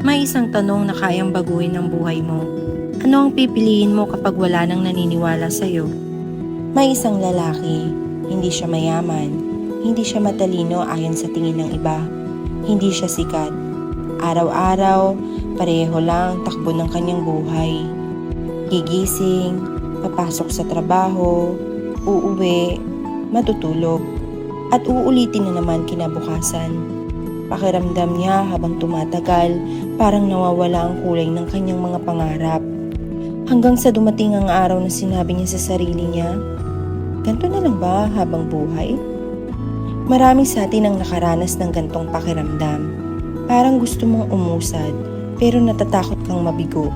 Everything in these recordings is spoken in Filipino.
May isang tanong na kayang baguhin ang buhay mo. Ano ang pipiliin mo kapag wala nang naniniwala sa'yo? May isang lalaki, hindi siya mayaman, hindi siya matalino ayon sa tingin ng iba, hindi siya sikat. Araw-araw, pareho lang takbo ng kanyang buhay. Gigising, papasok sa trabaho, uuwi, matutulog, at uulitin na naman kinabukasan. Pakiramdam niya habang tumatagal, parang nawawala ang kulay ng kanyang mga pangarap. Hanggang sa dumating ang araw na sinabi niya sa sarili niya, ganito na lang ba habang buhay? Marami sa atin ang nakaranas ng gantong pakiramdam. Parang gusto mong umusad, pero natatakot kang mabigo.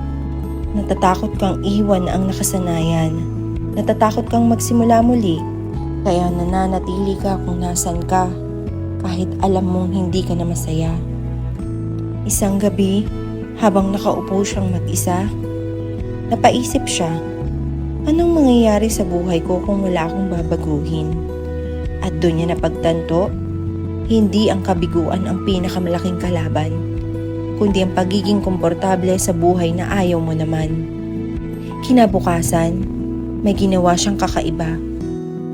Natatakot kang iwan ang nakasanayan. Natatakot kang magsimula muli. Kaya nananatili ka kung nasan ka, kahit alam mong hindi ka na masaya. Isang gabi, habang nakaupo siyang mag-isa, napaisip siya, anong mangyayari sa buhay ko kung wala akong babaguhin? At doon niya napagtanto, hindi ang kabiguan ang pinakamalaking kalaban, kundi ang pagiging komportable sa buhay na ayaw mo naman. Kinabukasan, may ginawa siyang kakaiba.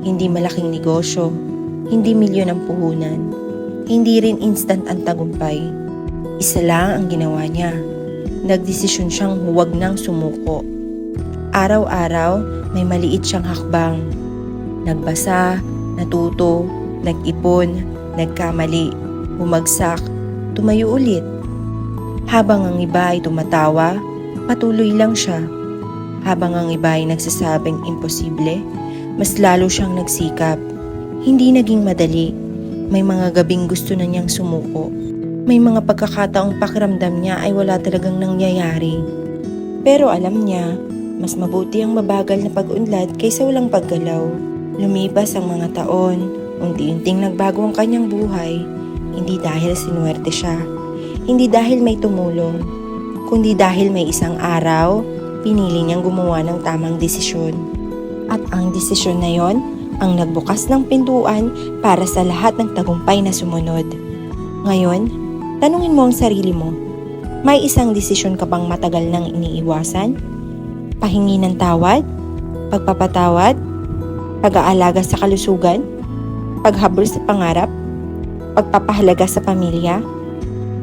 Hindi malaking negosyo, hindi milyon ang puhunan, hindi rin instant ang tagumpay. Isa lang ang ginawa niya. Nagdesisyon siyang huwag nang sumuko. Araw-araw, may maliit siyang hakbang. Nagbasa, natuto, nag-ipon, nagkamali, bumagsak, tumayo ulit. Habang ang iba ay tumatawa, patuloy lang siya. Habang ang iba ay nagsasabing imposible, mas lalo siyang nagsikap. Hindi naging madali. May mga gabing gusto na niyang sumuko. May mga pagkakataong pakiramdam niya ay wala talagang nangyayari. Pero alam niya, mas mabuti ang mabagal na pag-unlad kaysa walang paggalaw. Lumipas ang mga taon, unti-unting nagbago ang kanyang buhay. Hindi dahil sinuwerte siya, hindi dahil may tumulong, kundi dahil may isang araw, pinili niyang gumawa ng tamang desisyon. At ang desisyon na yon, ang nagbukas ng pintuan para sa lahat ng tagumpay na sumunod. Ngayon, tanungin mo ang sarili mo, may isang desisyon ka bang matagal nang iniiwasan? Pahingi ng tawad? Pagpapatawad? Pag-aalaga sa kalusugan? Paghabol sa pangarap? Pagpapahalaga sa pamilya?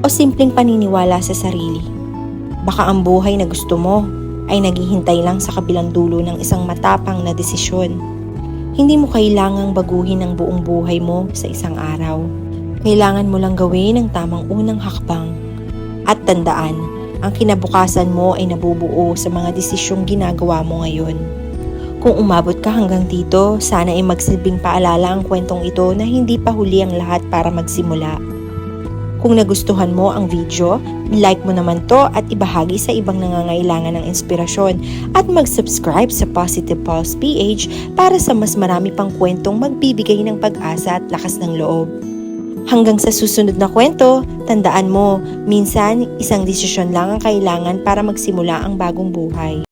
O simpleng paniniwala sa sarili? Baka ang buhay na gusto mo ay naghihintay lang sa kabilang dulo ng isang matapang na desisyon. Hindi mo kailangang baguhin ang buong buhay mo sa isang araw. Kailangan mo lang gawin ang tamang unang hakbang. At tandaan, ang kinabukasan mo ay nabubuo sa mga desisyong ginagawa mo ngayon. Kung umabot ka hanggang dito, sana ay magsilbing paalala ang kwentong ito na hindi pa huli ang lahat para magsimula. Kung nagustuhan mo ang video, like mo naman to at ibahagi sa ibang nangangailangan ng inspirasyon at mag-subscribe sa Positive Pulse PH para sa mas marami pang kwentong magbibigay ng pag-asa at lakas ng loob. Hanggang sa susunod na kwento, tandaan mo, minsan isang desisyon lang ang kailangan para magsimula ang bagong buhay.